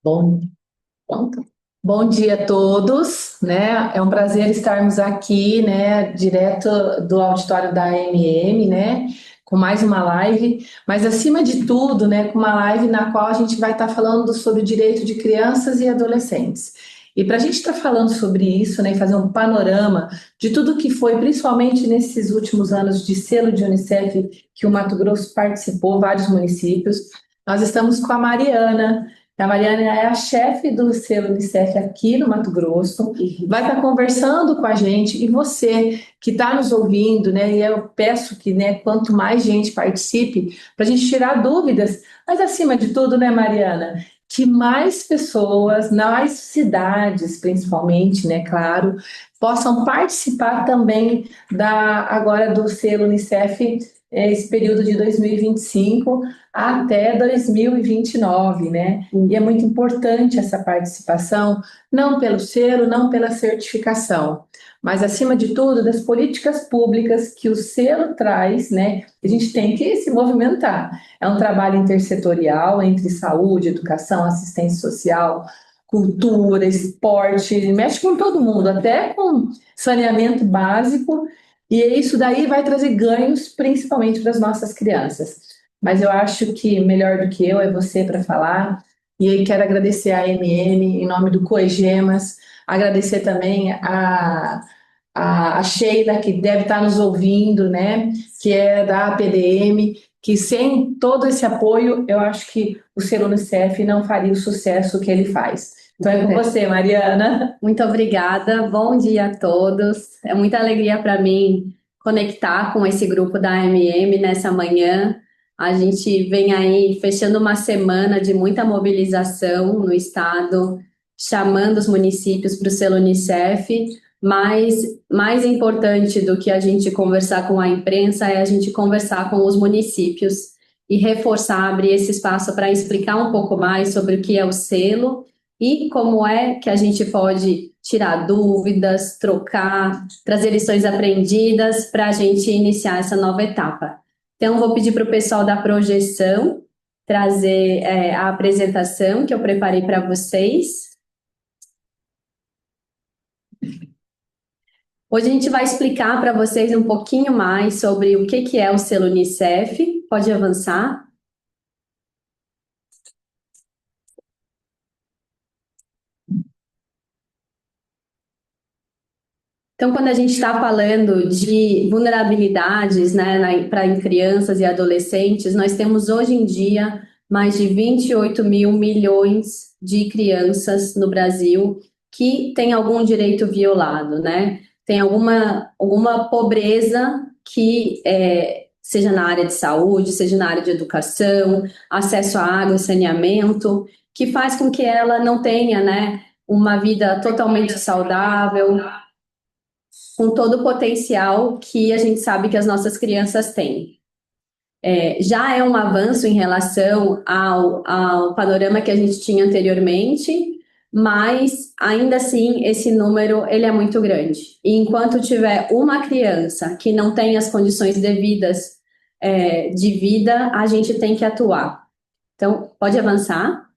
Bom, pronto. Bom dia a todos, né? É um prazer estarmos aqui, né, direto do auditório da AMM, né, com mais uma live, mas acima de tudo, né, com uma live na qual a gente vai estar falando sobre o direito de crianças e adolescentes. E para a gente estar falando sobre isso, né, e fazer um panorama de tudo que foi, principalmente nesses últimos anos de selo de Unicef, que o Mato Grosso participou, vários municípios, nós estamos com a Mariana. A Mariana é a chefe do selo Unicef aqui no Mato Grosso, vai estar conversando com a gente, e você que está nos ouvindo, né? E eu peço que, né, quanto mais gente participe, para a gente tirar dúvidas, mas acima de tudo, né, Mariana, que mais pessoas, nas cidades principalmente, né, claro, possam participar também agora do selo Unicef, esse período de 2025 até 2029, né? E é muito importante essa participação, não pelo selo, não pela certificação, mas acima de tudo das políticas públicas que o selo traz, né? A gente tem que se movimentar. É um trabalho intersetorial entre saúde, educação, assistência social, cultura, esporte, mexe com todo mundo, até com saneamento básico, e isso daí vai trazer ganhos principalmente para as nossas crianças. Mas eu acho que melhor do que eu é você para falar. E aí quero agradecer a MM em nome do Coegemas, agradecer também a Sheila, que deve estar nos ouvindo, né? Que é da APDM, que sem todo esse apoio, eu acho que o Selo Unicef não faria o sucesso que ele faz. Então é com você, Mariana. Muito obrigada, bom dia a todos. É muita alegria para mim conectar com esse grupo da AMM nessa manhã. A gente vem aí fechando uma semana de muita mobilização no estado, chamando os municípios para o selo Unicef, mas mais importante do que a gente conversar com a imprensa é a gente conversar com os municípios e reforçar, abrir esse espaço para explicar um pouco mais sobre o que é o selo e como é que a gente pode tirar dúvidas, trocar, trazer lições aprendidas para a gente iniciar essa nova etapa. Então, vou pedir para o pessoal da projeção trazer a apresentação que eu preparei para vocês. Hoje a gente vai explicar para vocês um pouquinho mais sobre o que é o selo Unicef. Pode avançar. Então, quando a gente está falando de vulnerabilidades, né, para crianças e adolescentes, nós temos hoje em dia mais de 28 mil milhões de crianças no Brasil que têm algum direito violado, né? Tem alguma pobreza que seja na área de saúde, seja na área de educação, acesso à água e saneamento, que faz com que ela não tenha, né, uma vida totalmente saudável, com todo o potencial que a gente sabe que as nossas crianças têm. Já é um avanço em relação ao panorama que a gente tinha anteriormente, mas ainda assim esse número ele é muito grande. E enquanto tiver uma criança que não tem as condições devidas de vida, a gente tem que atuar. Então, pode avançar.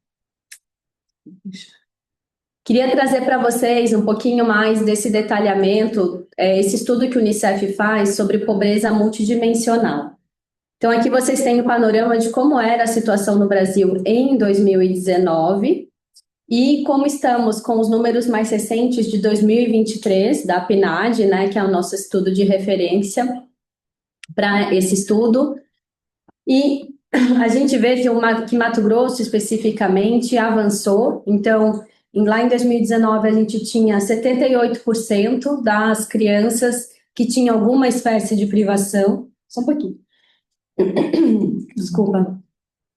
Queria trazer para vocês um pouquinho mais desse detalhamento, esse estudo que o Unicef faz sobre pobreza multidimensional. Então, aqui vocês têm o panorama de como era a situação no Brasil em 2019 e como estamos com os números mais recentes de 2023, da PNAD, né, que é o nosso estudo de referência para esse estudo. E a gente vê que Mato Grosso, especificamente, avançou. Então, lá em 2019, a gente tinha 78% das crianças que tinham alguma espécie de privação. Só um pouquinho. Desculpa,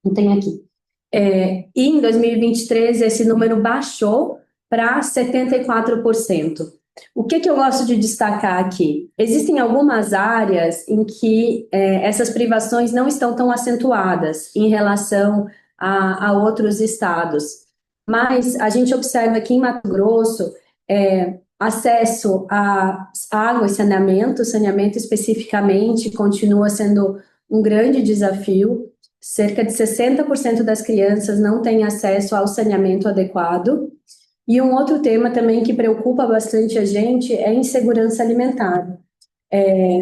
não tem aqui. E em 2023, esse número baixou para 74%. O que eu gosto de destacar aqui? Existem algumas áreas em que essas privações não estão tão acentuadas em relação a outros estados, mas a gente observa aqui em Mato Grosso acesso a água e saneamento especificamente continua sendo um grande desafio. cerca de 60% das crianças não têm acesso ao saneamento adequado. E um outro tema também que preocupa bastante a gente é a insegurança alimentar.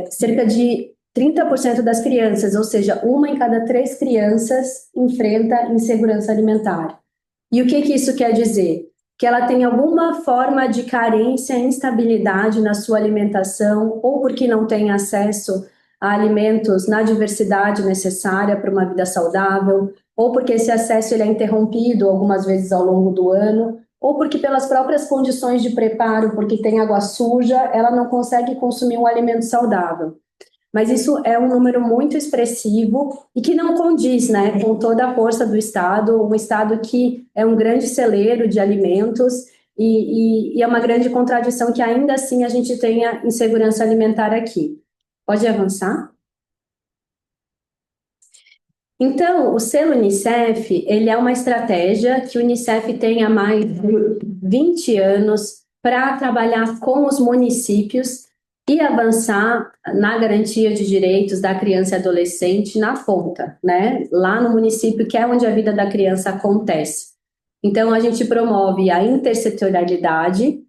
Cerca de 30% das crianças, ou seja, uma em cada 3 crianças, enfrenta insegurança alimentar. E o que isso quer dizer? Que ela tem alguma forma de carência, instabilidade na sua alimentação, ou porque não tem acesso a alimentos na diversidade necessária para uma vida saudável, ou porque esse acesso ele é interrompido algumas vezes ao longo do ano, ou porque pelas próprias condições de preparo, porque tem água suja, ela não consegue consumir um alimento saudável. Mas isso é um número muito expressivo e que não condiz, né, com toda a força do Estado, um Estado que é um grande celeiro de alimentos e é uma grande contradição que ainda assim a gente tenha insegurança alimentar aqui. Pode avançar? Então, o selo Unicef, ele é uma estratégia que o Unicef tem há mais de 20 anos para trabalhar com os municípios e avançar na garantia de direitos da criança e adolescente na ponta, né? Lá no município, que é onde a vida da criança acontece. Então, a gente promove a intersetorialidade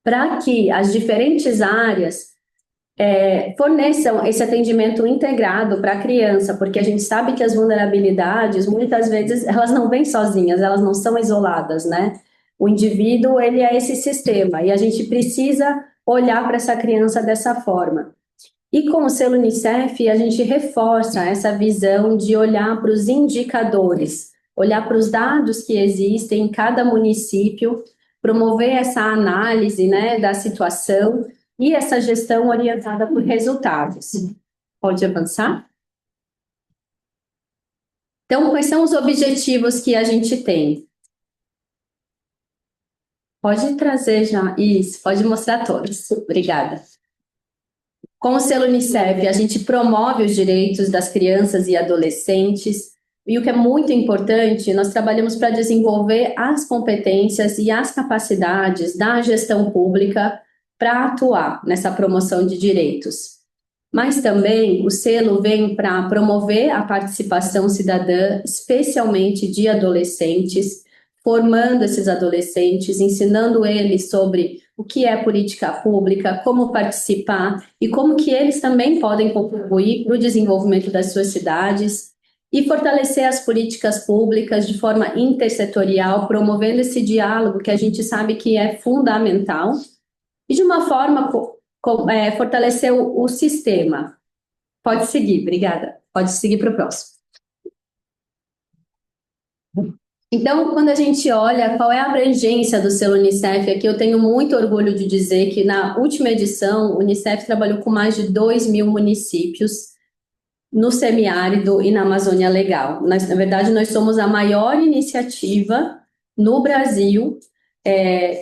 para que as diferentes áreas forneçam esse atendimento integrado para a criança, porque a gente sabe que as vulnerabilidades, muitas vezes, elas não vêm sozinhas, elas não são isoladas, né? O indivíduo, ele é esse sistema, e a gente precisa olhar para essa criança dessa forma. E com o selo Unicef, a gente reforça essa visão de olhar para os indicadores, olhar para os dados que existem em cada município, promover essa análise, né, da situação, e essa gestão orientada por resultados. Pode avançar? Então, quais são os objetivos que a gente tem? Pode trazer já. Isso, pode mostrar todos. Obrigada. Com o selo Unicef, a gente promove os direitos das crianças e adolescentes. E o que é muito importante, nós trabalhamos para desenvolver as competências e as capacidades da gestão pública para atuar nessa promoção de direitos. Mas também o selo vem para promover a participação cidadã, especialmente de adolescentes, formando esses adolescentes, ensinando eles sobre o que é política pública, como participar e como que eles também podem contribuir para o desenvolvimento das suas cidades e fortalecer as políticas públicas de forma intersetorial, promovendo esse diálogo que a gente sabe que é fundamental e de uma forma fortalecer o sistema. Pode seguir, obrigada. Pode seguir para o próximo. Então, quando a gente olha qual é a abrangência do selo Unicef, aqui eu tenho muito orgulho de dizer que na última edição, o Unicef trabalhou com mais de 2.000 municípios no semiárido e na Amazônia Legal. Na verdade, nós somos a maior iniciativa no Brasil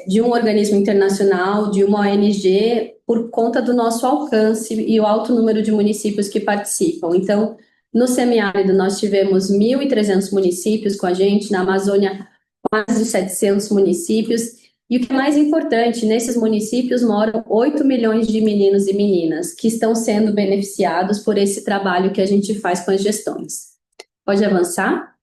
de um organismo internacional, de uma ONG, por conta do nosso alcance e o alto número de municípios que participam. Então, no semiárido, nós tivemos 1.300 municípios com a gente, na Amazônia, mais de 700 municípios. E o que é mais importante, nesses municípios moram 8 milhões de meninos e meninas que estão sendo beneficiados por esse trabalho que a gente faz com as gestões. Pode avançar?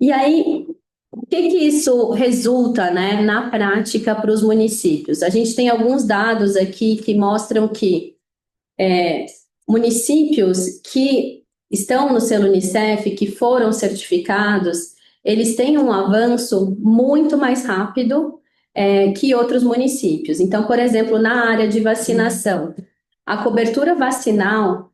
E aí, o que isso resulta, né, na prática para os municípios? A gente tem alguns dados aqui que mostram que municípios que estão no selo Unicef, que foram certificados, eles têm um avanço muito mais rápido que outros municípios. Então, por exemplo, na área de vacinação, a cobertura vacinal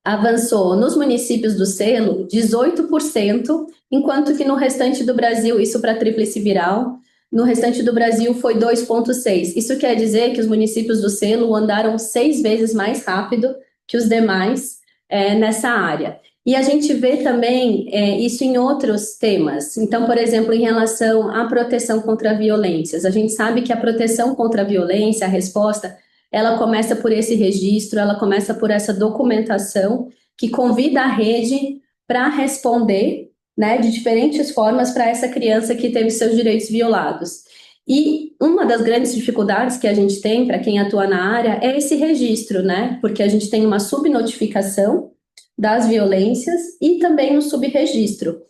avançou nos municípios do selo 18%, enquanto que no restante do Brasil, isso para tríplice viral, no restante do Brasil foi 2,6%. Isso quer dizer que os municípios do selo andaram 6 vezes mais rápido que os demais nessa área. E a gente vê também isso em outros temas. Então, por exemplo, em relação à proteção contra violências, a gente sabe que a proteção contra a violência, a resposta, ela começa por esse registro, ela começa por essa documentação que convida a rede para responder, né, de diferentes formas para essa criança que teve seus direitos violados. E uma das grandes dificuldades que a gente tem para quem atua na área é esse registro, né? Porque a gente tem uma subnotificação das violências e também no subregistro.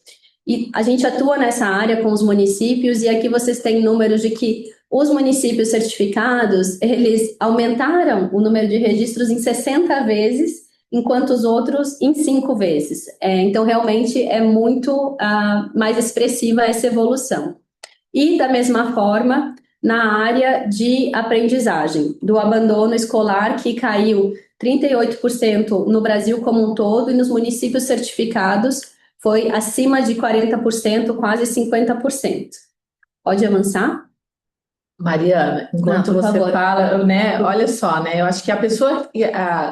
E a gente atua nessa área com os municípios, e aqui vocês têm números de que os municípios certificados, eles aumentaram o número de registros em 60 vezes, enquanto os outros em 5 vezes. Então, realmente, é muito mais expressiva essa evolução. E, da mesma forma, na área de aprendizagem, do abandono escolar, que caiu 38% no Brasil como um todo, e nos municípios certificados foi acima de 40%, quase 50%. Pode avançar? Mariana, enquanto Não, por você favor. fala, né, olha só, né, eu acho que a pessoa,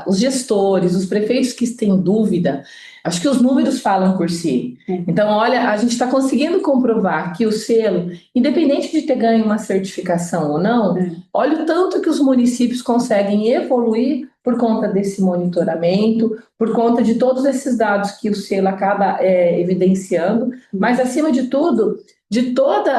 os gestores, os prefeitos que têm dúvida, acho que os números falam por si. Então, olha, a gente está conseguindo comprovar que o selo, independente de ter ganho uma certificação ou não, olha o tanto que os municípios conseguem evoluir por conta desse monitoramento, por conta de todos esses dados que o selo acaba evidenciando, mas, acima de tudo, de todo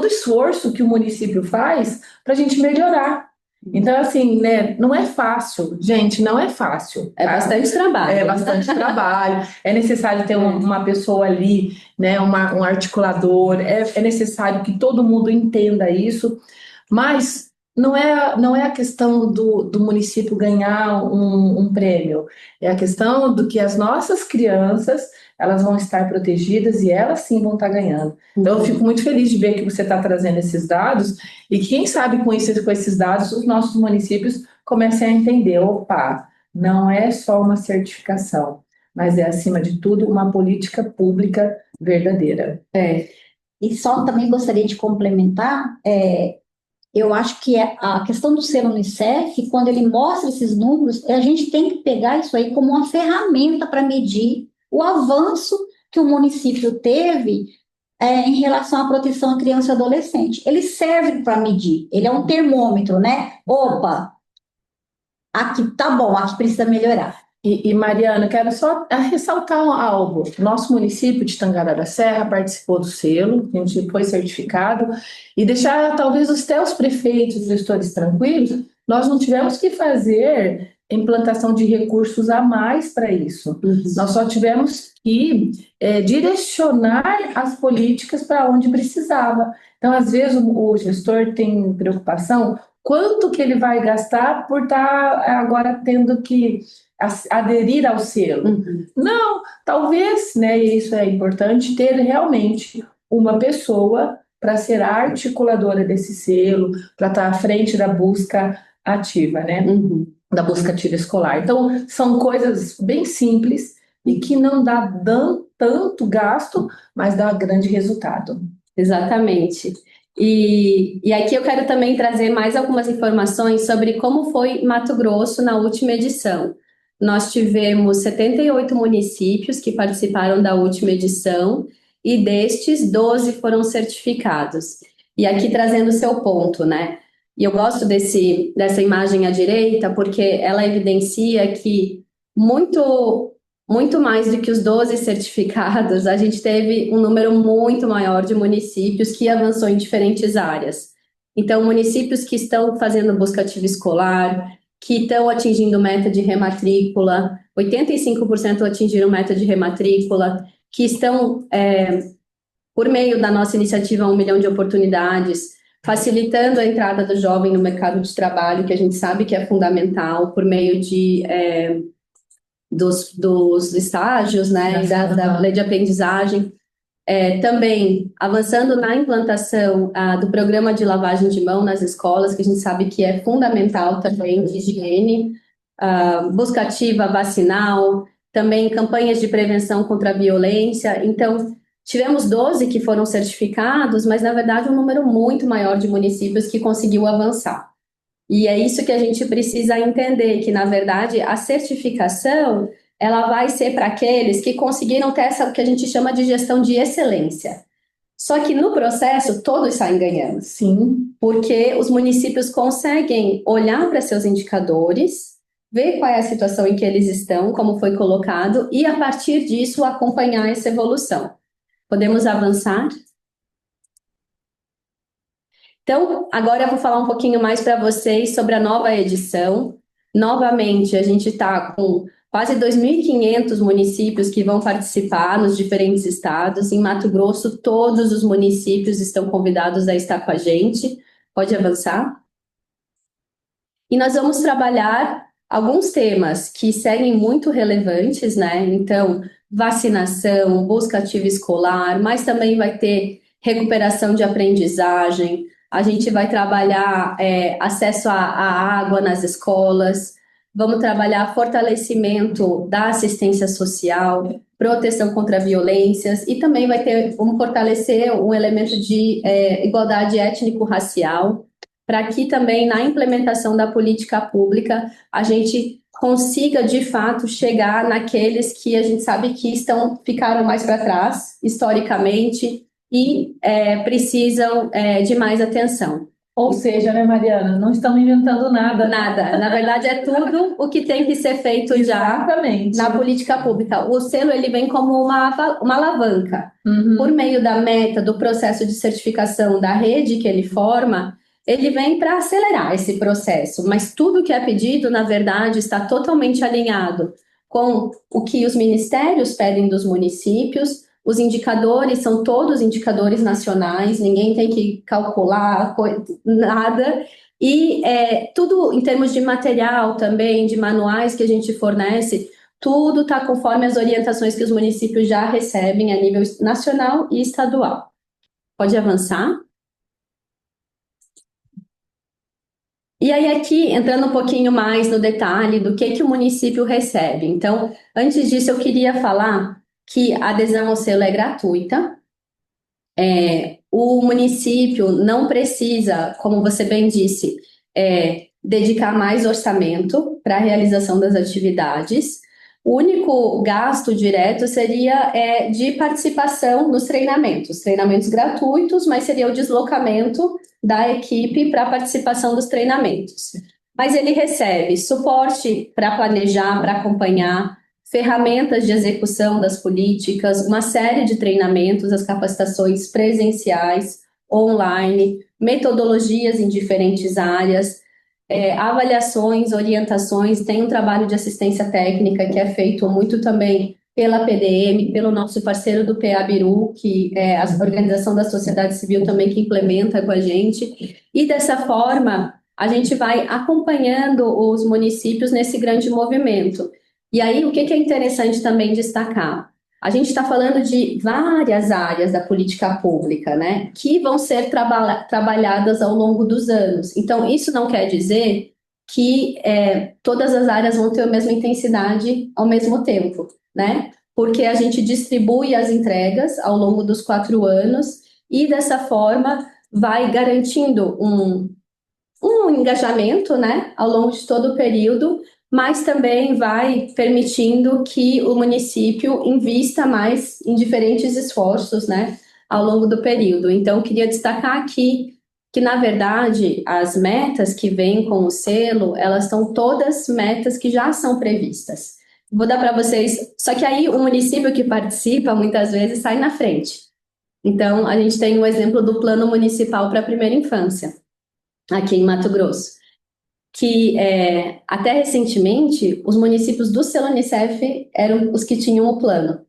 esforço que o município faz para a gente melhorar. Então, assim, né, não é fácil, gente, não é fácil. É bastante trabalho. É bastante trabalho, é necessário ter uma pessoa ali, né, um articulador, é necessário que todo mundo entenda isso, mas não é a questão do município ganhar um prêmio, é a questão do que as nossas crianças, elas vão estar protegidas e elas sim vão estar ganhando. Então, eu fico muito feliz de ver que você está trazendo esses dados e quem sabe com esses dados, os nossos municípios comecem a entender, opa, não é só uma certificação, mas é, acima de tudo, uma política pública verdadeira. E só também gostaria de complementar, eu acho que a questão do selo Unicef, quando ele mostra esses números, a gente tem que pegar isso aí como uma ferramenta para medir o avanço que o município teve em relação à proteção à criança e adolescente. Ele serve para medir, ele é um termômetro, né? Opa, aqui tá bom, aqui precisa melhorar. E Mariana, quero só ressaltar algo. Nosso município de Tangará da Serra participou do selo, a gente foi certificado, e deixar talvez até os prefeitos e gestores tranquilos, nós não tivemos que fazer implantação de recursos a mais para isso. Nós só tivemos que direcionar as políticas para onde precisava. Então, às vezes, o gestor tem preocupação quanto que ele vai gastar por estar agora tendo que aderir ao selo. Não, talvez, né, e isso é importante, ter realmente uma pessoa para ser a articuladora desse selo, para estar à frente da busca ativa, né? Da busca ativa escolar. Então, são coisas bem simples e que não dão tanto gasto, mas dá grande resultado. Exatamente. E aqui eu quero também trazer mais algumas informações sobre como foi Mato Grosso na última edição. Nós tivemos 78 municípios que participaram da última edição e destes 12 foram certificados. E aqui trazendo o seu ponto, né? E eu gosto dessa imagem à direita porque ela evidencia que muito mais do que os 12 certificados, a gente teve um número muito maior de municípios que avançou em diferentes áreas. Então, municípios que estão fazendo busca ativa escolar, que estão atingindo meta de rematrícula, 85% atingiram meta de rematrícula, que estão, por meio da nossa iniciativa 1 milhão de oportunidades, facilitando a entrada do jovem no mercado de trabalho, que a gente sabe que é fundamental, por meio dos estágios, né, e da lei de aprendizagem. Também avançando na implantação do programa de lavagem de mão nas escolas, que a gente sabe que é fundamental também, de higiene, busca ativa vacinal, também campanhas de prevenção contra a violência. Então, tivemos 12 que foram certificados, mas, na verdade, um número muito maior de municípios que conseguiu avançar. E é isso que a gente precisa entender, que, na verdade, a certificação ela vai ser para aqueles que conseguiram ter essa, o que a gente chama de gestão de excelência. Só que no processo, todos saem ganhando. Sim. Porque os municípios conseguem olhar para seus indicadores, ver qual é a situação em que eles estão, como foi colocado, e, a partir disso, acompanhar essa evolução. Podemos avançar? Então, agora eu vou falar um pouquinho mais para vocês sobre a nova edição. Novamente, a gente está com quase 2.500 municípios que vão participar nos diferentes estados. Em Mato Grosso, todos os municípios estão convidados a estar com a gente. Pode avançar. E nós vamos trabalhar alguns temas que seguem muito relevantes, né? Então, vacinação, busca ativa escolar, mas também vai ter recuperação de aprendizagem. A gente vai trabalhar acesso à água nas escolas. Vamos trabalhar fortalecimento da assistência social, proteção contra violências e também vamos fortalecer um elemento de igualdade étnico-racial, para que também na implementação da política pública a gente consiga de fato chegar naqueles que a gente sabe que ficaram mais para trás historicamente e precisam de mais atenção. Ou seja, né, Mariana, não estamos inventando nada. Nada. Na verdade, é tudo o que tem que ser feito já na política pública. O selo ele vem como uma alavanca. Por meio da meta, do processo de certificação da rede que ele forma, ele vem para acelerar esse processo. Mas tudo que é pedido, na verdade, está totalmente alinhado com o que os ministérios pedem dos municípios. Os indicadores são todos indicadores nacionais, ninguém tem que calcular nada, e tudo em termos de material também, de manuais que a gente fornece, tudo está conforme as orientações que os municípios já recebem a nível nacional e estadual. Pode avançar? E aí aqui, entrando um pouquinho mais no detalhe do que o município recebe. Então, antes disso, eu queria falar que a adesão ao selo é gratuita. O município não precisa, como você bem disse, dedicar mais orçamento para a realização das atividades. O único gasto direto seria de participação nos treinamentos gratuitos, mas seria o deslocamento da equipe para a participação dos treinamentos. Mas ele recebe suporte para planejar, para acompanhar, ferramentas de execução das políticas, uma série de treinamentos, as capacitações presenciais, online, metodologias em diferentes áreas, avaliações, orientações, tem um trabalho de assistência técnica que é feito muito também pela PDM, pelo nosso parceiro do PABIRU, que é a organização da sociedade civil também que implementa com a gente, e dessa forma a gente vai acompanhando os municípios nesse grande movimento. E aí, o que é interessante também destacar? A gente está falando de várias áreas da política pública, né, que vão ser trabalhadas ao longo dos anos. Então, isso não quer dizer que todas as áreas vão ter a mesma intensidade ao mesmo tempo, né? Porque a gente distribui as entregas ao longo dos 4 anos e, dessa forma, vai garantindo um engajamento, né, ao longo de todo o período, mas também vai permitindo que o município invista mais em diferentes esforços, né, ao longo do período. Então, eu queria destacar aqui que, na verdade, as metas que vêm com o selo, elas são todas metas que já são previstas. Vou dar para vocês, só que aí o município que participa, muitas vezes, sai na frente. Então, a gente tem um exemplo do Plano Municipal para a Primeira Infância, aqui em Mato Grosso, que até recentemente os municípios do selo Unicef eram os que tinham o plano.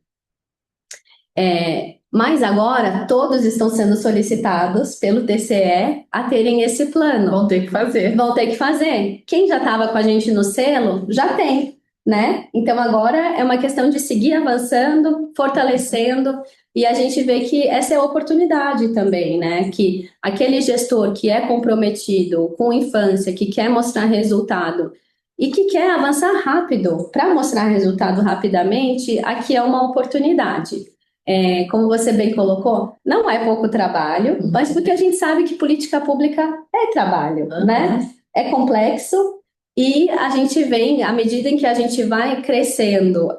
Mas agora todos estão sendo solicitados pelo TCE a terem esse plano. Vão ter que fazer. Vão ter que fazer. Quem já estava com a gente no selo, já tem, né? Então agora é uma questão de seguir avançando, fortalecendo, e a gente vê que essa é a oportunidade também, né? Que aquele gestor que é comprometido com infância, que quer mostrar resultado e que quer avançar rápido para mostrar resultado rapidamente, aqui é uma oportunidade. Como você bem colocou, não é pouco trabalho, mas porque a gente sabe que política pública é trabalho, né? É complexo e a gente vem, à medida em que a gente vai crescendo,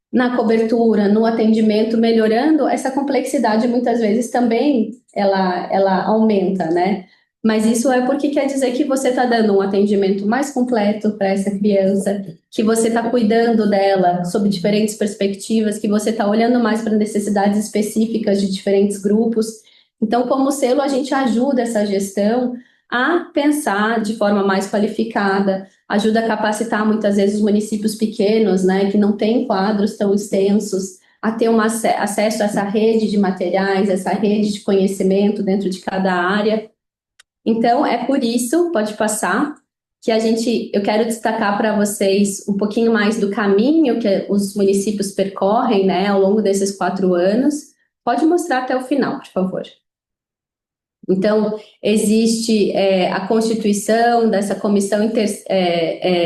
na cobertura, no atendimento, melhorando, essa complexidade muitas vezes também ela aumenta, né? Mas isso é porque quer dizer que você está dando um atendimento mais completo para essa criança, que você está cuidando dela sob diferentes perspectivas, que você está olhando mais para necessidades específicas de diferentes grupos. Então, como selo, a gente ajuda essa gestão a pensar de forma mais qualificada, ajuda a capacitar muitas vezes os municípios pequenos, né, que não têm quadros tão extensos, a ter acesso a essa rede de materiais, essa rede de conhecimento dentro de cada área. Então, é por isso, pode passar, que eu quero destacar para vocês um pouquinho mais do caminho que os municípios percorrem, né, ao longo desses 4 anos. Pode mostrar até o final, por favor. Então, existe a constituição dessa comissão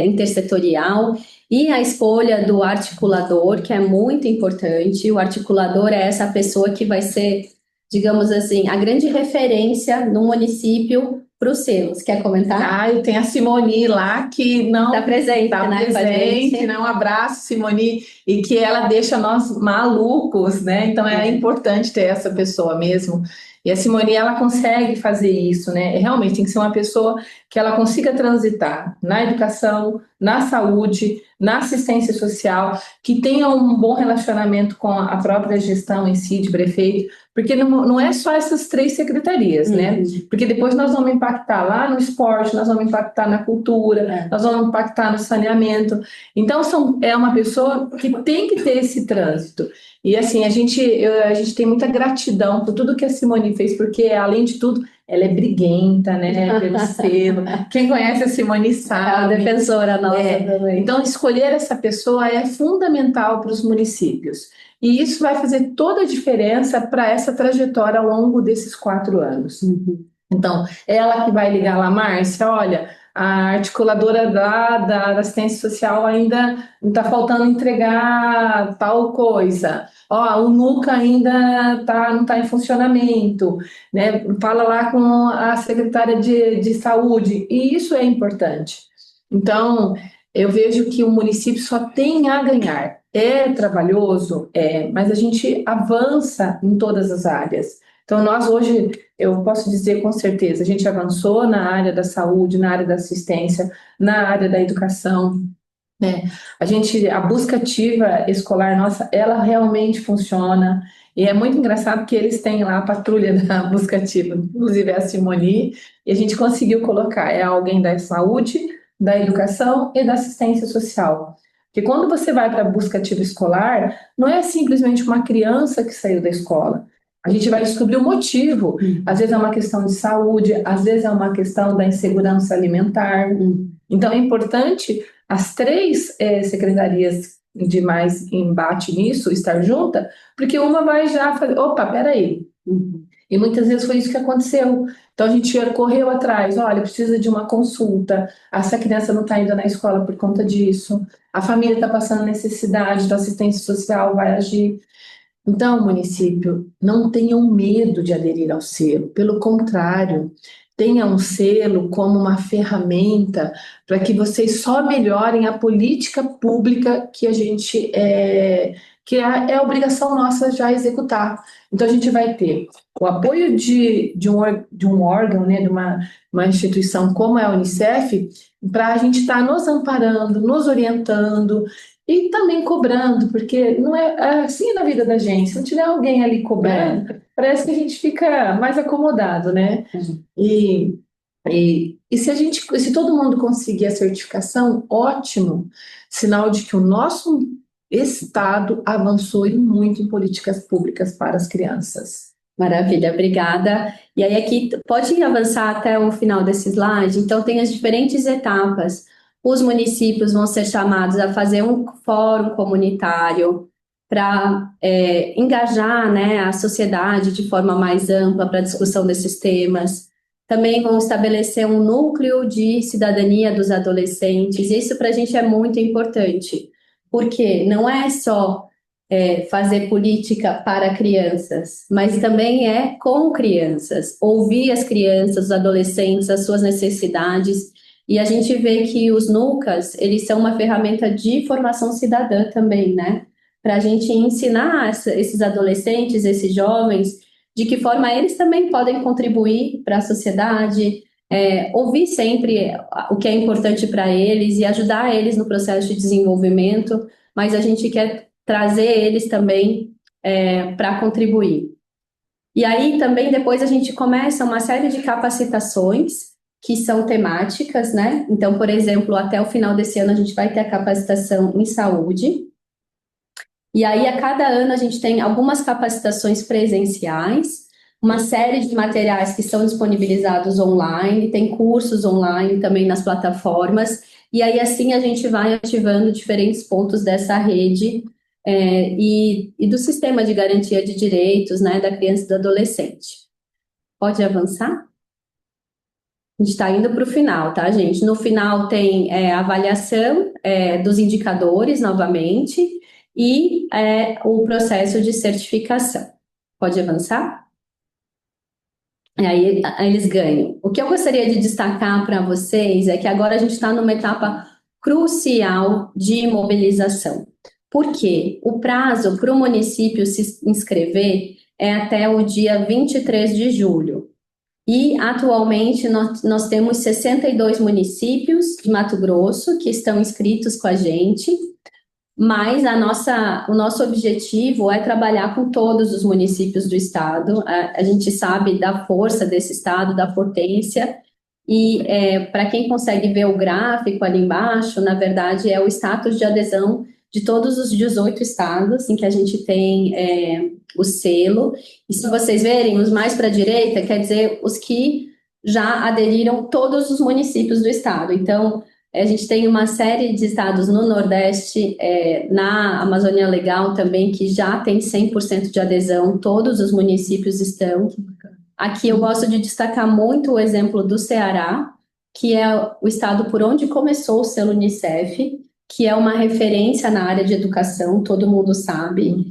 intersetorial e a escolha do articulador, que é muito importante. O articulador é essa pessoa que vai ser, digamos assim, a grande referência no município para os selos. Quer comentar? Ah, e tem a Simone lá que não Está presente, tá né, com a presente, gente. né? Um abraço, Simone, e que ela deixa nós malucos, né? Então é importante ter essa pessoa mesmo. E a Simone, ela consegue fazer isso, né? Realmente tem que ser uma pessoa que ela consiga transitar na educação, na saúde, na assistência social, que tenha um bom relacionamento com a própria gestão em si, de prefeito, porque não é só essas 3 secretarias, né? Porque depois nós vamos impactar lá no esporte, nós vamos impactar na cultura, nós vamos impactar no saneamento. Então, é uma pessoa que tem que ter esse trânsito. E assim, a gente tem muita gratidão por tudo que a Simone fez, porque, além de tudo, ela é briguenta, né? Pelo selo. Quem conhece a Simone É a sabe. defensora nossa também. Então, escolher essa pessoa é fundamental para os municípios. E isso vai fazer toda a diferença para essa trajetória ao longo desses 4 anos. Então, ela que vai ligar lá, Márcia, olha, a articuladora da assistência social ainda está faltando entregar tal coisa. Ó, o NUCA ainda não está em funcionamento, né? Fala lá com a secretária de saúde, e isso é importante. Então, eu vejo que o município só tem a ganhar. É trabalhoso? Mas a gente avança em todas as áreas. Então, nós hoje, eu posso dizer com certeza, a gente avançou na área da saúde, na área da assistência, na área da educação, né? A busca ativa escolar nossa, ela realmente funciona. E é muito engraçado porque eles têm lá a patrulha da busca ativa, inclusive é a Simoni, e a gente conseguiu colocar, alguém da saúde, da educação e da assistência social. Porque quando você vai para a busca ativa escolar, não é simplesmente uma criança que saiu da escola. A gente vai descobrir o motivo. Às vezes é uma questão de saúde, às vezes é uma questão da insegurança alimentar. Então é importante as 3 secretarias de mais embate nisso estar junta, porque uma vai já fazer, opa, peraí. E muitas vezes foi isso que aconteceu. Então a gente correu atrás, olha, precisa de uma consulta, essa criança não está indo na escola por conta disso, a família está passando necessidade, então a assistência social vai agir. Então, município, não tenham medo de aderir ao selo, pelo contrário, tenha um selo como uma ferramenta para que vocês só melhorem a política pública que a gente é obrigação nossa já executar. Então, a gente vai ter o apoio de um órgão, né, de uma instituição como é a Unicef, para a gente estar nos amparando, nos orientando, e também cobrando, porque não é assim na vida da gente. Se não tiver alguém ali cobrando, parece que a gente fica mais acomodado, né? E se todo mundo conseguir a certificação, ótimo, sinal de que o nosso estado avançou e muito em políticas públicas para as crianças. Maravilha, obrigada. E aí aqui, pode avançar até o final desse slide? Então, tem as diferentes etapas. Os municípios vão ser chamados a fazer um fórum comunitário para engajar, né, a sociedade de forma mais ampla para a discussão desses temas. Também vão estabelecer um núcleo de cidadania dos adolescentes. Isso para a gente é muito importante, porque não é só fazer política para crianças, mas também é com crianças, ouvir as crianças, os adolescentes, as suas necessidades. E a gente vê que os NUCAs, eles são uma ferramenta de formação cidadã também, né? Para a gente ensinar esses adolescentes, esses jovens, de que forma eles também podem contribuir para a sociedade, ouvir sempre o que é importante para eles e ajudar eles no processo de desenvolvimento, mas a gente quer trazer eles também para contribuir. E aí também depois a gente começa uma série de capacitações que são temáticas, né? Então, por exemplo, até o final desse ano a gente vai ter a capacitação em saúde. E aí, a cada ano, a gente tem algumas capacitações presenciais, uma série de materiais que são disponibilizados online, tem cursos online também nas plataformas, e aí assim a gente vai ativando diferentes pontos dessa rede e do sistema de garantia de direitos, né, da criança e do adolescente. Pode avançar? A gente está indo para o final, tá, gente? No final tem avaliação dos indicadores, novamente, e o processo de certificação. Pode avançar? Aí eles ganham. O que eu gostaria de destacar para vocês é que agora a gente está numa etapa crucial de mobilização. Por quê? O prazo para o município se inscrever é até o dia 23 de julho. E, atualmente, nós temos 62 municípios de Mato Grosso que estão inscritos com a gente, mas o nosso objetivo é trabalhar com todos os municípios do estado. A gente sabe da força desse estado, da potência, e para quem consegue ver o gráfico ali embaixo, na verdade, é o status de adesão de todos os 18 estados em que a gente tem o selo. E se vocês verem, os mais para a direita, quer dizer os que já aderiram todos os municípios do estado. Então, a gente tem uma série de estados no Nordeste, na Amazônia Legal também, que já tem 100% de adesão, todos os municípios estão. Aqui eu gosto de destacar muito o exemplo do Ceará, que é o estado por onde começou o selo Unicef, que é uma referência na área de educação, todo mundo sabe.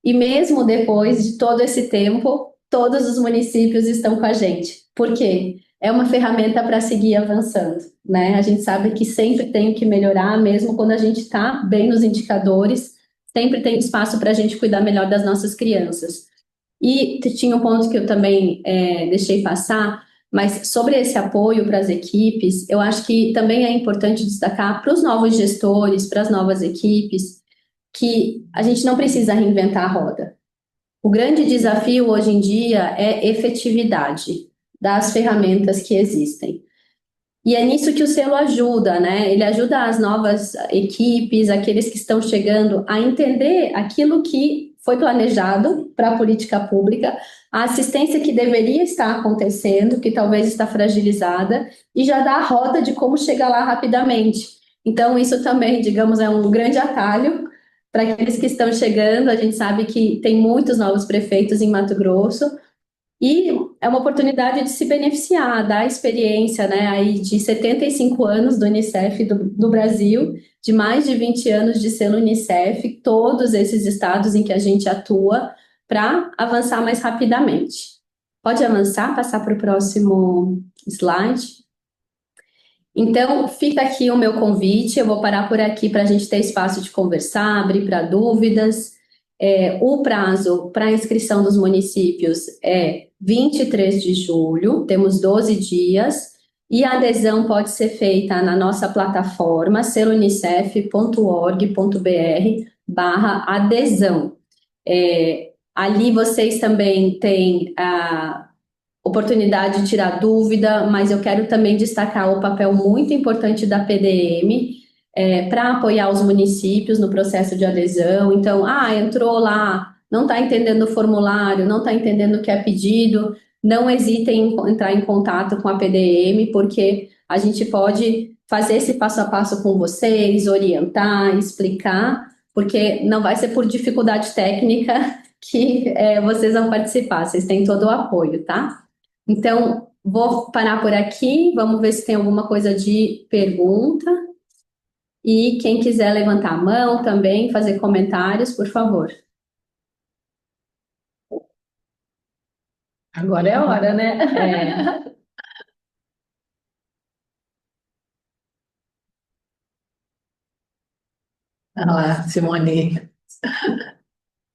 E mesmo depois de todo esse tempo, todos os municípios estão com a gente. Por quê? É uma ferramenta para seguir avançando, né? A gente sabe que sempre tem que melhorar, mesmo quando a gente está bem nos indicadores, sempre tem espaço para a gente cuidar melhor das nossas crianças. E tinha um ponto que eu também deixei passar, mas sobre esse apoio para as equipes, eu acho que também é importante destacar para os novos gestores, para as novas equipes, que a gente não precisa reinventar a roda. O grande desafio hoje em dia é efetividade das ferramentas que existem. E é nisso que o selo ajuda, né? Ele ajuda as novas equipes, aqueles que estão chegando, a entender aquilo que foi planejado para a política pública, a assistência que deveria estar acontecendo, que talvez está fragilizada, e já dá a rota de como chegar lá rapidamente. Então, isso também, digamos, é um grande atalho para aqueles que estão chegando. A gente sabe que tem muitos novos prefeitos em Mato Grosso, e é uma oportunidade de se beneficiar da experiência, né, aí de 75 anos do Unicef do Brasil, de mais de 20 anos de selo Unicef, todos esses estados em que a gente atua, para avançar mais rapidamente. Pode avançar, passar para o próximo slide. Então, fica aqui o meu convite, eu vou parar por aqui para a gente ter espaço de conversar, abrir para dúvidas. O prazo para a inscrição dos municípios é 23 de julho, temos 12 dias, e a adesão pode ser feita na nossa plataforma selunicef.org.br/adesão. Ali vocês também têm a oportunidade de tirar dúvida, mas eu quero também destacar o papel muito importante da PDM, para apoiar os municípios no processo de adesão. Então, entrou lá, não está entendendo o formulário, não está entendendo o que é pedido, não hesitem em entrar em contato com a PDM, porque a gente pode fazer esse passo a passo com vocês, orientar, explicar, porque não vai ser por dificuldade técnica que vocês vão participar, vocês têm todo o apoio, tá? Então, vou parar por aqui, vamos ver se tem alguma coisa de pergunta. E quem quiser levantar a mão também, fazer comentários, por favor. Agora é a hora, né? Olha lá, Simone.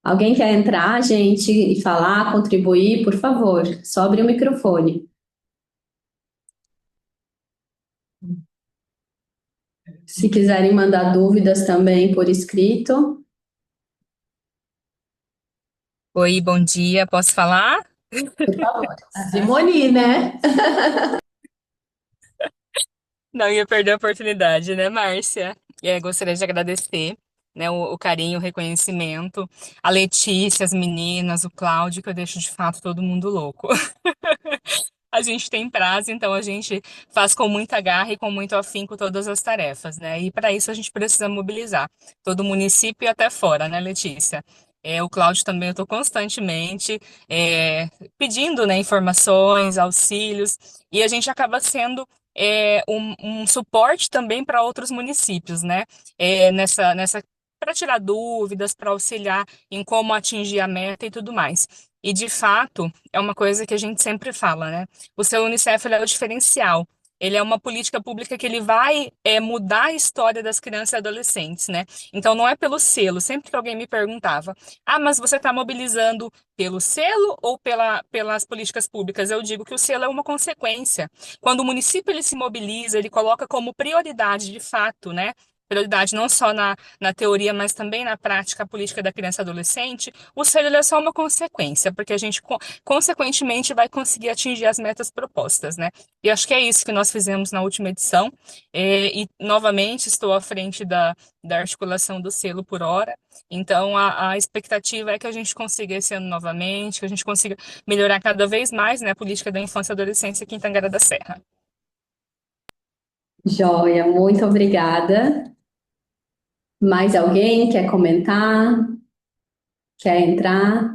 Alguém quer entrar, gente, e falar, contribuir, por favor, só abre o microfone. Se quiserem mandar dúvidas também por escrito. Oi, bom dia, posso falar? Por favor. Simone, né? Não ia perder a oportunidade, né, Márcia? Gostaria de agradecer, né, o carinho, o reconhecimento, a Letícia, as meninas, o Cláudio, que eu deixo de fato todo mundo louco. A gente tem prazo, então a gente faz com muita garra e com muito afinco todas as tarefas, né? E para isso a gente precisa mobilizar todo o município e até fora, né, Letícia? O Cláudio também, eu estou constantemente pedindo, né, informações, auxílios, e a gente acaba sendo um suporte também para outros municípios, né? Nessa para tirar dúvidas, para auxiliar em como atingir a meta e tudo mais. E de fato, é uma coisa que a gente sempre fala, né? O seu Unicef ele é o diferencial. Ele é uma política pública que ele vai mudar a história das crianças e adolescentes, né? Então não é pelo selo. Sempre que alguém me perguntava, mas você está mobilizando pelo selo ou pelas políticas públicas? Eu digo que o selo é uma consequência. Quando o município ele se mobiliza, ele coloca como prioridade de fato, né? Prioridade não só na teoria, mas também na prática política da criança e adolescente, o selo ele é só uma consequência, porque a gente consequentemente vai conseguir atingir as metas propostas, né? E acho que é isso que nós fizemos na última edição. E novamente estou à frente da articulação do selo por hora. Então a expectativa é que a gente consiga esse ano novamente, que a gente consiga melhorar cada vez mais, né, a política da infância e adolescência aqui em Tangará da Serra. Joia, muito obrigada. Mais alguém quer comentar? Quer entrar?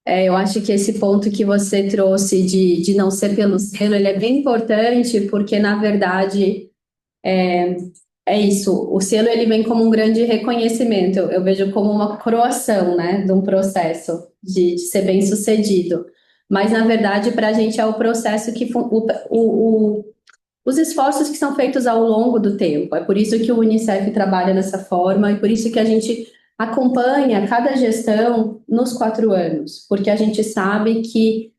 Eu acho que esse ponto que você trouxe de não ser pelo selo, ele é bem importante, porque, na verdade, é isso. O selo, ele vem como um grande reconhecimento. Eu vejo como uma coroação, né, de um processo de ser bem-sucedido. Mas, na verdade, para a gente é o processo que... os esforços que são feitos ao longo do tempo. É por isso que o Unicef trabalha dessa forma, e por isso que a gente acompanha cada gestão nos 4 anos, porque a gente sabe que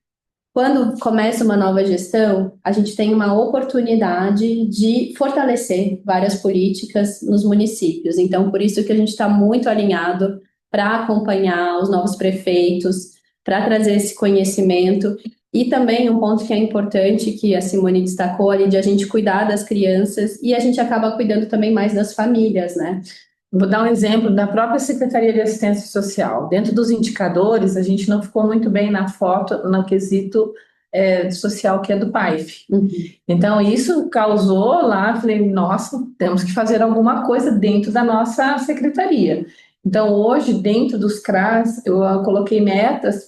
quando começa uma nova gestão, a gente tem uma oportunidade de fortalecer várias políticas nos municípios. Então, por isso que a gente está muito alinhado para acompanhar os novos prefeitos, para trazer esse conhecimento. E também um ponto que é importante, que a Simone destacou ali, de a gente cuidar das crianças e a gente acaba cuidando também mais das famílias, né? Vou dar um exemplo da própria Secretaria de Assistência Social. Dentro dos indicadores, a gente não ficou muito bem na foto, no quesito social que é do PAIF. Então, isso causou lá, falei, nossa, temos que fazer alguma coisa dentro da nossa secretaria. Então, hoje, dentro dos CRAS, eu coloquei metas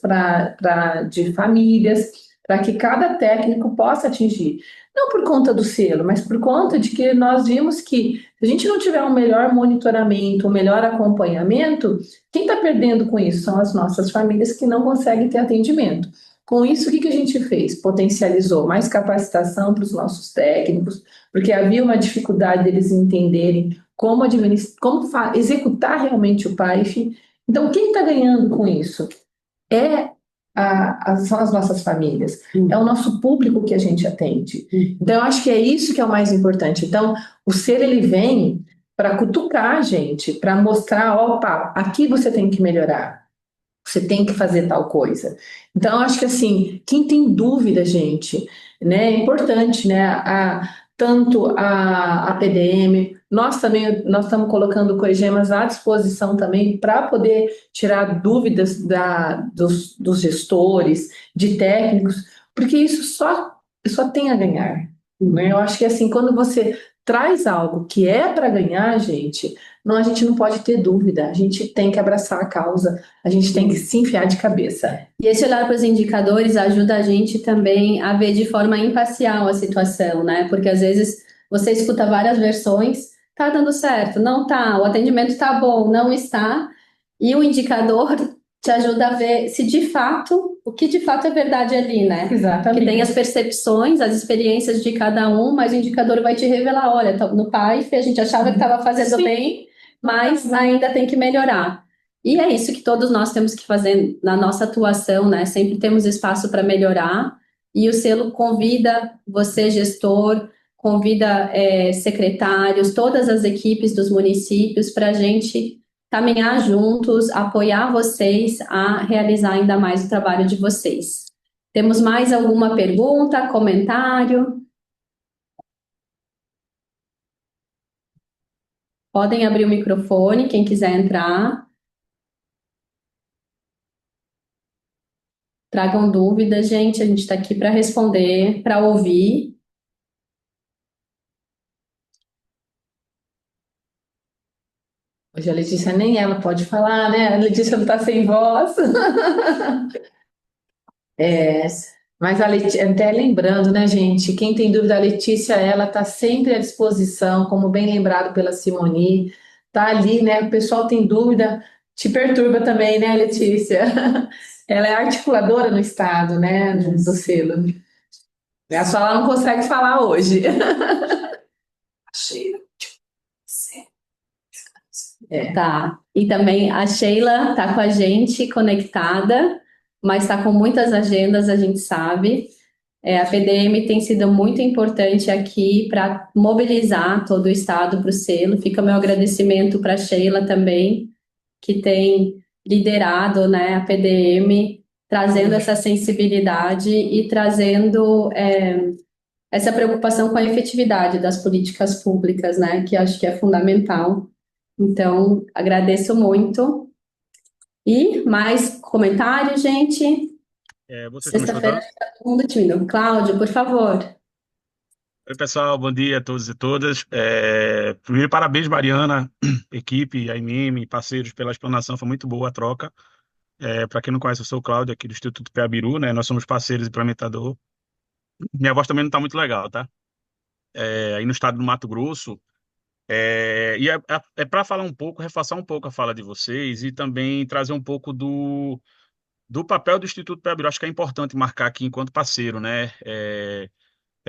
de famílias, para que cada técnico possa atingir. Não por conta do selo, mas por conta de que nós vimos que se a gente não tiver um melhor monitoramento, um melhor acompanhamento, quem está perdendo com isso são as nossas famílias que não conseguem ter atendimento. Com isso, o que a gente fez? Potencializou mais capacitação para os nossos técnicos, porque havia uma dificuldade deles entenderem como executar realmente o PAIF. Então, quem está ganhando com isso? São as nossas famílias, é o nosso público que a gente atende. Então, eu acho que é isso que é o mais importante. Então, o ser ele vem para cutucar a gente, para mostrar, opa, aqui você tem que melhorar, você tem que fazer tal coisa. Então, eu acho que assim, quem tem dúvida, gente, né, é importante, né, tanto a PDM, nós também, nós estamos colocando o Coegemas à disposição também para poder tirar dúvidas dos gestores, de técnicos, porque isso só tem a ganhar, né? Eu acho que assim, quando você traz algo que é para ganhar, gente, a gente não pode ter dúvida, a gente tem que abraçar a causa, a gente tem que se enfiar de cabeça. E esse olhar para os indicadores ajuda a gente também a ver de forma imparcial a situação, né? Porque às vezes você escuta várias versões, tá dando certo, não tá, o atendimento tá bom, não está, e o indicador te ajuda a ver se de fato, o que de fato é verdade ali, né? Exatamente. Que tem as percepções, as experiências de cada um, mas o indicador vai te revelar, olha, no PAIF a gente achava que estava fazendo bem, mas ainda tem que melhorar. E é isso que todos nós temos que fazer na nossa atuação, né? Sempre temos espaço para melhorar, e o selo convida você, gestor, convida secretários, todas as equipes dos municípios para a gente caminhar juntos, apoiar vocês a realizar ainda mais o trabalho de vocês. Temos mais alguma pergunta, comentário? Podem abrir o microfone, quem quiser entrar. Tragam dúvidas, gente, a gente está aqui para responder, para ouvir. Hoje a Letícia nem ela pode falar, né? A Letícia não está sem voz. É, mas a Letícia, até lembrando, né, gente? Quem tem dúvida, a Letícia, ela está sempre à disposição, como bem lembrado pela Simone, tá ali, né? O pessoal tem dúvida, te perturba também, né, Letícia? Ela é articuladora no estado, né, do selo. Ela só ela não consegue falar hoje. Tá. E também a Sheila está com a gente conectada, mas está com muitas agendas, a gente sabe. A PDM tem sido muito importante aqui para mobilizar todo o estado para o selo. Fica meu agradecimento para a Sheila também, que tem liderado, né, a PDM, trazendo essa sensibilidade e trazendo essa preocupação com a efetividade das políticas públicas, né, que acho que é fundamental. Então, agradeço muito. E mais comentários, gente? Vocês estão me Sexta-feira escutando? está todo mundo tímido. Cláudio, por favor. Oi, pessoal, bom dia a todos e todas. Primeiro, parabéns, Mariana, equipe, a MM, parceiros, pela explanação, foi muito boa a troca. Para quem não conhece, eu sou o Cláudio, aqui do Instituto Peabiru, né? Nós somos parceiros e implementador. Minha voz também não está muito legal, tá? Aí no estado do Mato Grosso. E é para falar um pouco, reforçar um pouco a fala de vocês e também trazer um pouco do papel do Instituto Peabiru. Acho que é importante marcar aqui enquanto parceiro, né?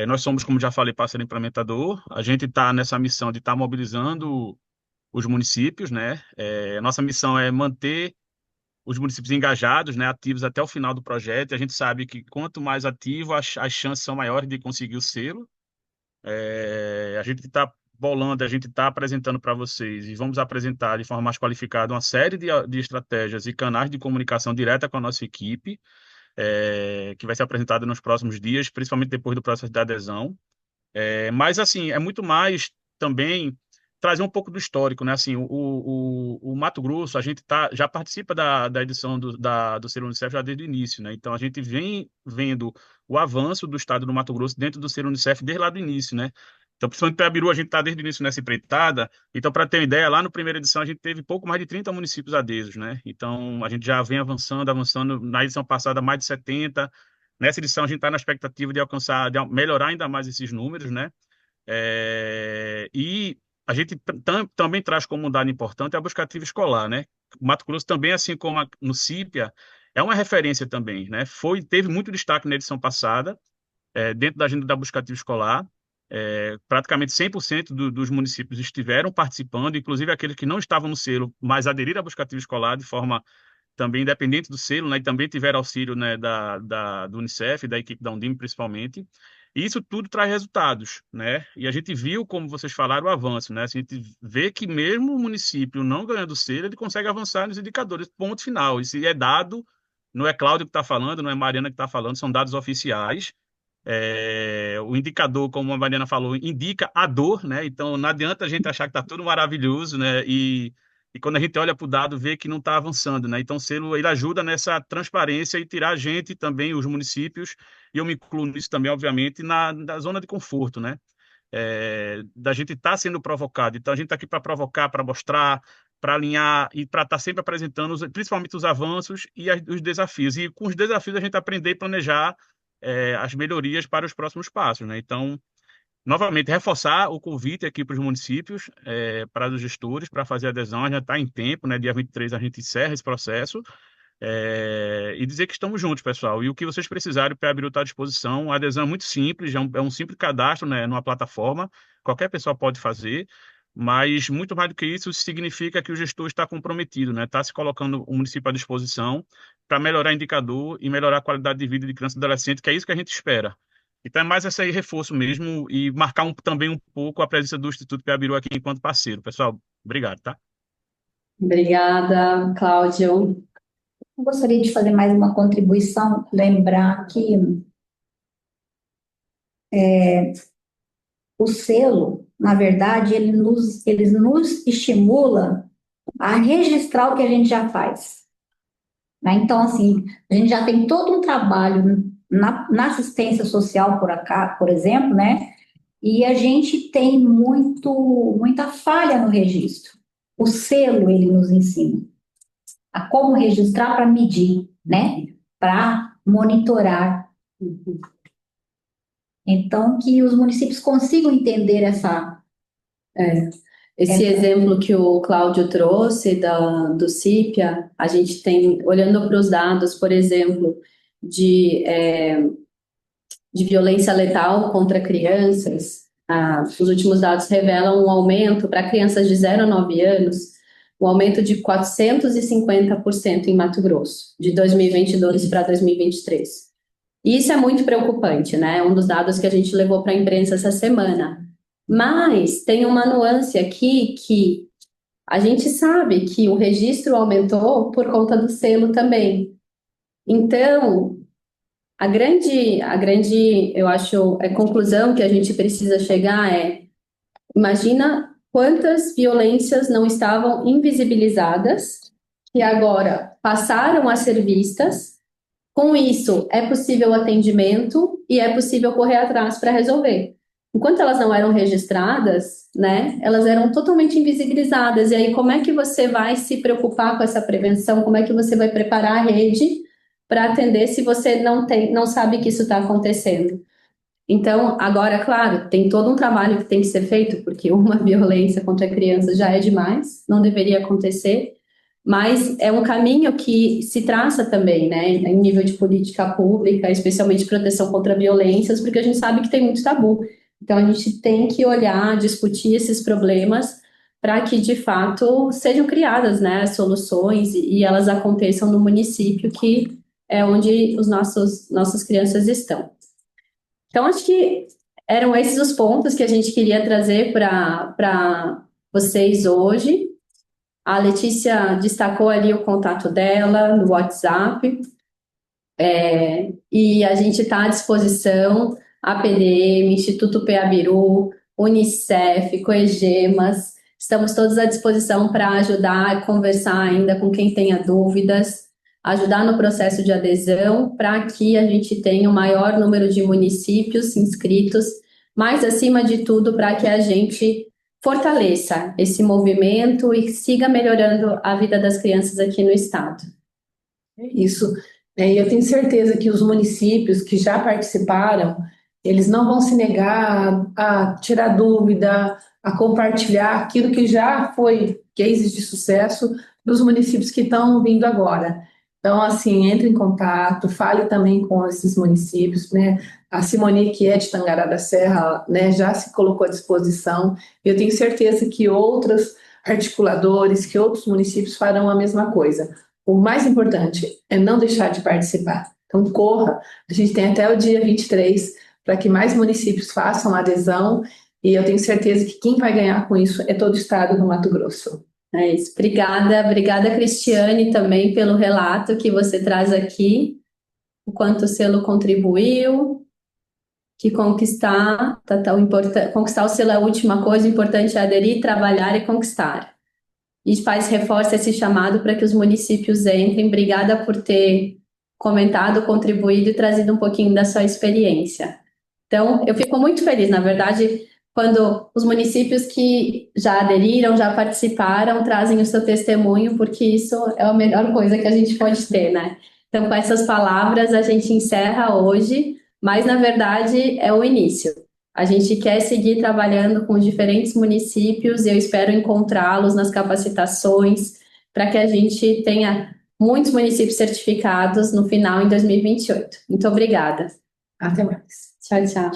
Nós somos, como já falei, parceiro implementador. A gente está nessa missão de estar mobilizando os municípios, né? Nossa missão é manter os municípios engajados, né, ativos até o final do projeto. A gente sabe que quanto mais ativo, as chances são maiores de conseguir o selo. A gente está bolando, a gente está apresentando para vocês e vamos apresentar de forma mais qualificada uma série de estratégias e canais de comunicação direta com a nossa equipe, que vai ser apresentada nos próximos dias, principalmente depois do processo de adesão. Mas, assim, é muito mais também trazer um pouco do histórico, né? Assim, o Mato Grosso, a gente já participa da edição do Selo Unicef já desde o início, né? Então, a gente vem vendo o avanço do estado do Mato Grosso dentro do Selo Unicef desde lá do início, né? Então, principalmente Peabiru, a gente está desde o início nessa empreitada. Então, para ter uma ideia, lá na primeira edição a gente teve pouco mais de 30 municípios adesos, né? Então, a gente já vem avançando, avançando. Na edição passada, mais de 70. Nessa edição, a gente está na expectativa de alcançar, de melhorar ainda mais esses números, né? E a gente também traz como um dado importante a busca ativa escolar, né? O Mato Grosso também, assim como no CIPIA, é uma referência também, né? Teve muito destaque na edição passada, dentro da agenda da busca ativa escolar. Praticamente 100% dos municípios estiveram participando, inclusive aqueles que não estavam no selo, mas aderiram à busca ativa escolar de forma também independente do selo, né, e também tiveram auxílio, né, do Unicef, da equipe da Undime, principalmente. E isso tudo traz resultados, né? E a gente viu, como vocês falaram, o avanço, né? A gente vê que mesmo o município não ganhando selo, ele consegue avançar nos indicadores, ponto final. Isso é dado, não é Cláudio que está falando, não é Mariana que está falando, são dados oficiais. O indicador, como a Mariana falou, indica a dor, né? Então não adianta a gente achar que está tudo maravilhoso, né? E quando a gente olha para o dado, vê que não está avançando, né? Então, o selo ele ajuda nessa transparência e tirar a gente também, os municípios, e eu me incluo nisso também, obviamente, na zona de conforto, né? Da gente estar sendo provocado. Então, a gente está aqui para provocar, para mostrar, para alinhar e para estar sempre apresentando, principalmente os avanços e os desafios. E com os desafios, a gente aprender e planejar as melhorias para os próximos passos, né? Então, novamente, reforçar o convite aqui para os municípios, para os gestores, para fazer a adesão. A gente está em tempo, né? Dia 23 a gente encerra esse processo. E dizer que estamos juntos, pessoal. E o que vocês precisarem, o PABIRU está à disposição. A adesão é muito simples, é um simples cadastro, né, numa plataforma. Qualquer pessoa pode fazer. Mas, muito mais do que isso significa que o gestor está comprometido, né? Está se colocando o município à disposição para melhorar o indicador e melhorar a qualidade de vida de criança e adolescente, que é isso que a gente espera. Então é mais esse aí reforço mesmo e marcar também um pouco a presença do Instituto Peabiru aqui enquanto parceiro. Pessoal, obrigado, tá? Obrigada, Cláudio. Eu gostaria de fazer mais uma contribuição, lembrar que o selo, na verdade, ele nos estimula a registrar o que a gente já faz. Né? Então, assim, a gente já tem todo um trabalho na assistência social, por exemplo, né? E a gente tem muita falha no registro. O selo, ele nos ensina a como registrar para medir, né? Para monitorar. Então, que os municípios consigam entender Esse exemplo que o Cláudio trouxe do CIPIA, a gente tem, olhando para os dados, por exemplo, de violência letal contra crianças, os últimos dados revelam um aumento para crianças de 0 a 9 anos, um aumento de 450% em Mato Grosso, de 2022 para 2023. E isso é muito preocupante, né? É um dos dados que a gente levou para a imprensa essa semana. Mas tem uma nuance aqui que a gente sabe que o registro aumentou por conta do selo também. Então, eu acho, a conclusão que a gente precisa chegar imagina quantas violências não estavam invisibilizadas, que agora passaram a ser vistas. Com isso, é possível atendimento e é possível correr atrás para resolver. Enquanto elas não eram registradas, né, elas eram totalmente invisibilizadas. E aí, como é que você vai se preocupar com essa prevenção? Como é que você vai preparar a rede para atender se você não sabe que isso está acontecendo? Então, agora, claro, tem todo um trabalho que tem que ser feito, porque uma violência contra a criança já é demais, não deveria acontecer, mas é um caminho que se traça também, né, em nível de política pública, especialmente proteção contra violências, porque a gente sabe que tem muito tabu. Então, a gente tem que olhar, discutir esses problemas para que, de fato, sejam criadas, né, soluções e elas aconteçam no município que é onde os nossas crianças estão. Então, acho que eram esses os pontos que a gente queria trazer para vocês hoje. A Letícia destacou ali o contato dela no WhatsApp, e a gente está à disposição, a PDM, Instituto PABIRU, Unicef, Coegemas, estamos todos à disposição para ajudar a conversar ainda com quem tenha dúvidas, ajudar no processo de adesão, para que a gente tenha o maior número de municípios inscritos, mas, acima de tudo, para que a gente fortaleça esse movimento e siga melhorando a vida das crianças aqui no estado. Isso. E eu tenho certeza que os municípios que já participaram, eles não vão se negar a tirar dúvida, a compartilhar aquilo que já foi cases de sucesso dos municípios que estão vindo agora. Então, assim, entre em contato, fale também com esses municípios, né? A Simone, que é de Tangará da Serra, né, já se colocou à disposição. Eu tenho certeza que outros articuladores, que outros municípios farão a mesma coisa. O mais importante é não deixar de participar. Então, corra. A gente tem até o dia 23 para que mais municípios façam a adesão, e eu tenho certeza que quem vai ganhar com isso é todo o estado do Mato Grosso. É isso. Obrigada, Cristiane, também pelo relato que você traz aqui, o quanto o selo contribuiu, que conquistar o selo é a última coisa, o importante é aderir, trabalhar e conquistar. E reforça esse chamado para que os municípios entrem. Obrigada por ter comentado, contribuído e trazido um pouquinho da sua experiência. Então, eu fico muito feliz, na verdade, quando os municípios que já aderiram, já participaram, trazem o seu testemunho, porque isso é a melhor coisa que a gente pode ter, né? Então, com essas palavras, a gente encerra hoje, mas, na verdade, é o início. A gente quer seguir trabalhando com diferentes municípios e eu espero encontrá-los nas capacitações para que a gente tenha muitos municípios certificados no final, em 2028. Muito obrigada. Até mais. Tchau, tchau.